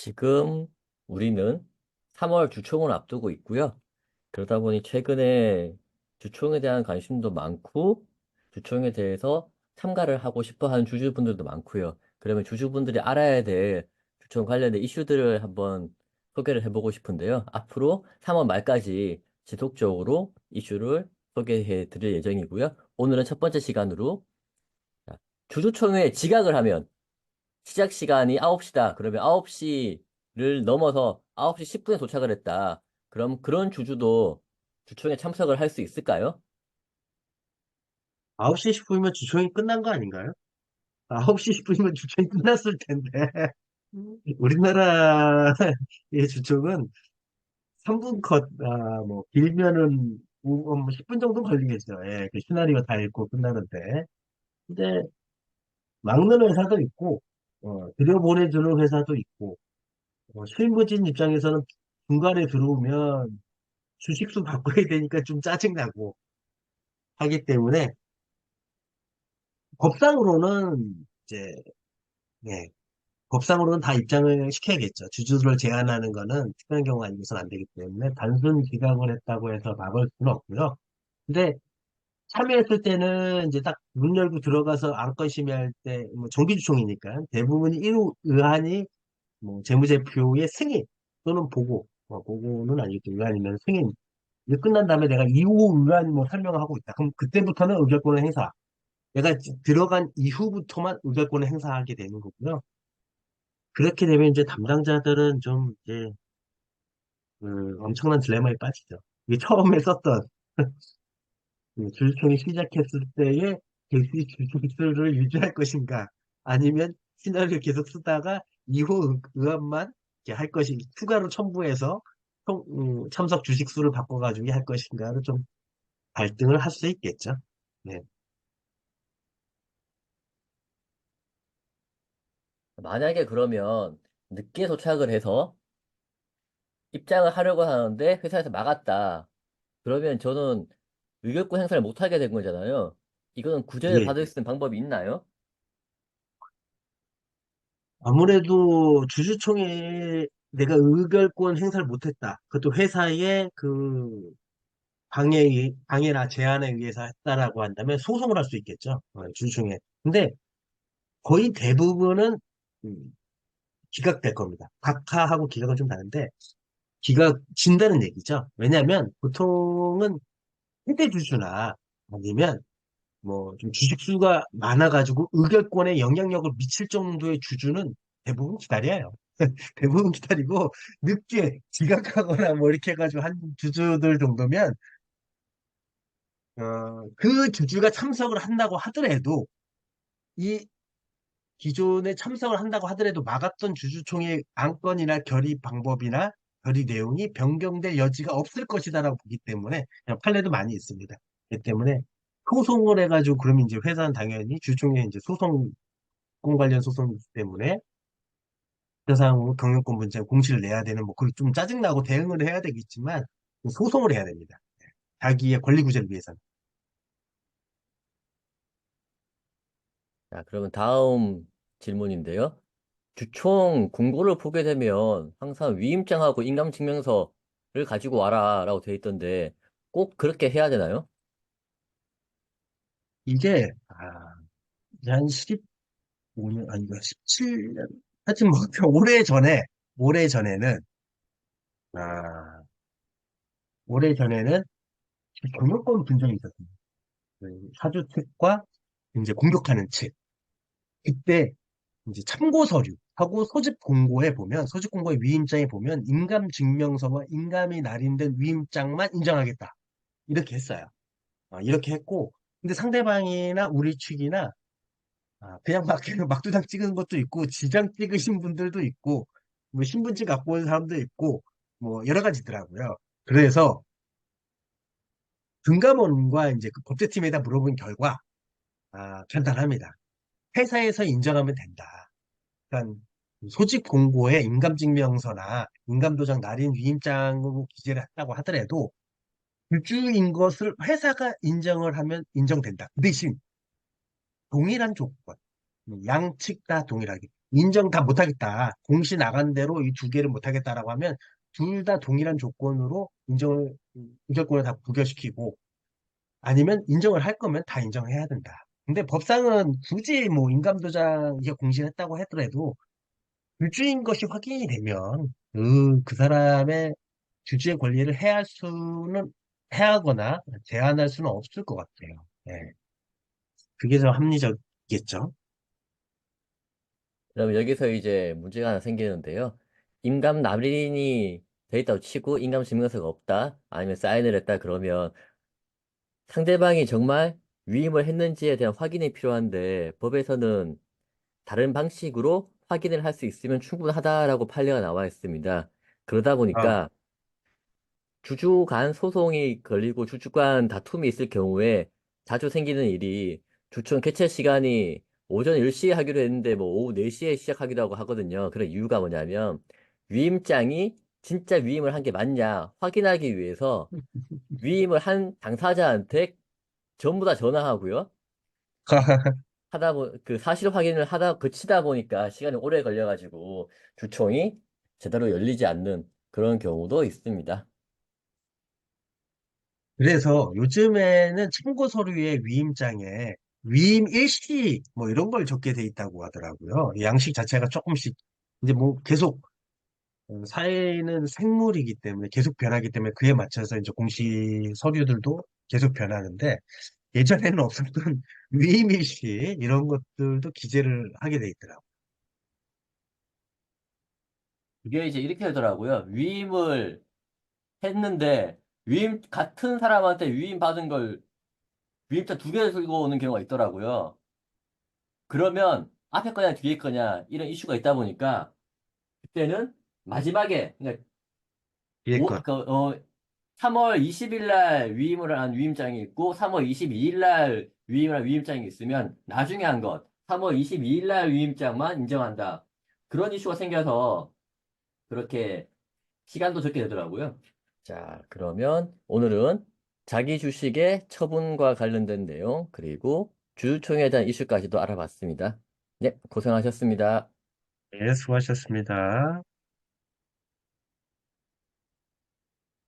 지금 우리는 3월 주총을 앞두고 있고요. 그러다 보니 최근에 주총에 대한 관심도 많고, 주총에 대해서 참가를 하고 싶어 하는 주주분들도 많고요. 그러면 주주분들이 알아야 될 주총 관련된 이슈들을 한번 소개를 해보고 싶은데요. 앞으로 3월 말까지 지속적으로 이슈를 소개해 드릴 예정이고요. 오늘은 첫 번째 시간으로 자, 주주총회에 지각을 하면 시작 시간이 9시다. 그러면 9시를 넘어서 9시 10분에 도착을 했다. 그럼 그런 주주도 주총에 참석을 할 수 있을까요? 9시 10분이면 주총이 끝난 거 아닌가요? 9시 10분이면 주총이 끝났을 텐데. 우리나라의 주총은 3분 컷, 길면은 10분 정도 걸리겠죠. 예, 그 시나리오 다 읽고 끝나는데. 근데, 막는 회사도 있고, 들여보내주는 회사도 있고, 실무진 입장에서는 중간에 들어오면 주식수 바꿔야 되니까 좀 짜증나고 하기 때문에, 법상으로는 이제, 예, 법상으로는 다 입장을 시켜야겠죠. 주주를 제한하는 거는 특별한 경우 아니고서는 안 되기 때문에 단순 기각을 했다고 해서 막을 수는 없고요. 근데 참여했을 때는 이제 딱 문 열고 들어가서 안건 심의할 때, 뭐 정기주총이니까 대부분이 1호 의안이 뭐 재무제표의 승인 또는 보고, 보고는 아니겠죠. 의안이면 승인. 이게 끝난 다음에 내가 2호 의안 뭐 설명을 하고 있다. 그럼 그때부터는 의결권을 행사. 내가 들어간 이후부터만 의결권을 행사하게 되는 거고요. 그렇게 되면 이제 담당자들은 좀 이제 엄청난 딜레마에 빠지죠. 이게 처음에 썼던 주주총회 시작했을 때의 게시 주식수를 유지할 것인가, 아니면 시나리오 계속 쓰다가 2호 의안만 이렇게 할 것이 추가로 첨부해서 참석 주식수를 바꿔가지고 할 것인가를 좀 갈등을 할 수 있겠죠. 네. 만약에 그러면 늦게 도착을 해서 입장을 하려고 하는데 회사에서 막았다. 그러면 저는 의결권 행사를 못하게 된 거잖아요. 이거는 구제를 예. 받을 수 있는 방법이 있나요? 아무래도 주주총회에 내가 의결권 행사를 못했다. 그것도 회사의 그 방해나 제한에 의해서 했다라고 한다면 소송을 할 수 있겠죠. 주중에. 근데 거의 대부분은 음, 기각될 겁니다. 각하하고 기각은 좀 다른데 기각진다는 얘기죠. 왜냐하면 보통은 세대 주주나 아니면 뭐 좀 주식수가 많아가지고 의결권에 영향력을 미칠 정도의 주주는 대부분 기다려요. 대부분 기다리고 늦게 지각하거나 뭐 이렇게 해가지고 한 주주들 정도면 그 주주가 참석을 한다고 하더라도 이 기존에 참석을 한다고 하더라도 막았던 주주총회 안건이나 결의 방법이나 결의 내용이 변경될 여지가 없을 것이다라고 보기 때문에 그냥 판례도 많이 있습니다. 그렇기 때문에 소송을 해가지고 그러면 이제 회사는 당연히 주주총회 이제 소송 관련 소송이기 때문에 회사상 경영권 문제 공시를 내야 되는 뭐 그게 좀 짜증나고 대응을 해야 되겠지만 소송을 해야 됩니다. 자기의 권리 구제를 위해서는. 자, 그러면 다음 질문인데요. 주총 공고를 보게 되면 항상 위임장하고 인감증명서를 가지고 와라라고 돼 있던데 꼭 그렇게 해야 되나요? 이게 한 15년 아니가 17년 하여튼 뭐 오래 전에는 아 오래 전에는 경영권 분쟁이 있었습니다. 그 사주 측과 이제 공격하는 측 그때 이제 참고 서류 하고 소집 공고에 보면 소집 공고의 위임장에 보면 인감 증명서와 인감이 날인된 위임장만 인정하겠다 이렇게 했어요. 이렇게 했고 근데 상대방이나 우리 측이나 그냥 막 막두장 찍은 것도 있고 지장 찍으신 분들도 있고 뭐 신분증 갖고 온 사람도 있고 뭐 여러 가지더라고요. 그래서 금감원과 이제 그 법제팀에다 물어본 결과 간단합니다. 회사에서 인정하면 된다. 그러니까 소집 공고에 인감증명서나 인감도장 날인 위임장으로 기재를 했다고 하더라도 주주인 것을 회사가 인정을 하면 인정된다. 그 대신 동일한 조건, 양측 다 동일하게. 인정 다 못하겠다. 공시 나간 대로 이 두 개를 못하겠다라고 하면 둘 다 동일한 조건으로 의결권을 다 부결시키고 아니면 인정을 할 거면 다 인정해야 된다. 근데 법상은 굳이 뭐 인감도장 이게 공시했다고 하더라도 주주인 것이 확인이 되면 그 사람의 주주의 권리를 해하거나 제한할 수는 없을 것 같아요. 예. 그게 좀 합리적이겠죠. 그럼 여기서 이제 문제가 하나 생기는데요. 인감 남인이 돼 있다고 치고 인감 증명서가 없다. 아니면 사인을 했다. 그러면 상대방이 정말 위임을 했는지에 대한 확인이 필요한데 법에서는 다른 방식으로 확인을 할 수 있으면 충분하다라고 판례가 나와 있습니다. 그러다 아, 보니까 주주 간 소송이 걸리고 주주 간 다툼이 있을 경우에 자주 생기는 일이 주총 개최 시간이 오전 10시에 하기로 했는데 뭐 오후 4시에 시작하기도 하고 하거든요. 그런 이유가 뭐냐면 위임장이 진짜 위임을 한 게 맞냐 확인하기 위해서 위임을 한 당사자한테 전부 다 전화하고요. 그 사실 확인을 하다 그치다 보니까 시간이 오래 걸려가지고 주총이 제대로 열리지 않는 그런 경우도 있습니다. 그래서 요즘에는 참고 서류의 위임장에 위임 일시 뭐 이런 걸 적게 돼 있다고 하더라고요. 이 양식 자체가 조금씩 이제 뭐 계속 사회는 생물이기 때문에 계속 변하기 때문에 그에 맞춰서 이제 공시 서류들도 계속 변하는데 예전에는 없었던 위임 일시 이런 것들도 기재를 하게 돼 있더라고요. 이게 이제 이렇게 되더라고요. 위임을 했는데 같은 사람한테 위임 받은 걸 위임자 두 개를 들고 오는 경우가 있더라고요. 그러면 앞에 거냐 뒤에 거냐 이런 이슈가 있다 보니까 그때는 마지막에 그러니까 위에 것. 3월 20일 날 위임을 한 위임장이 있고 3월 22일 날 위임을 한 위임장이 있으면 나중에 한 것, 3월 22일 날 위임장만 인정한다. 그런 이슈가 생겨서 그렇게 시간도 적게 되더라고요. 자, 그러면 오늘은 자기 주식의 처분과 관련된 내용, 그리고 주주총회에 대한 이슈까지도 알아봤습니다. 네, 고생하셨습니다. 네, 수고하셨습니다.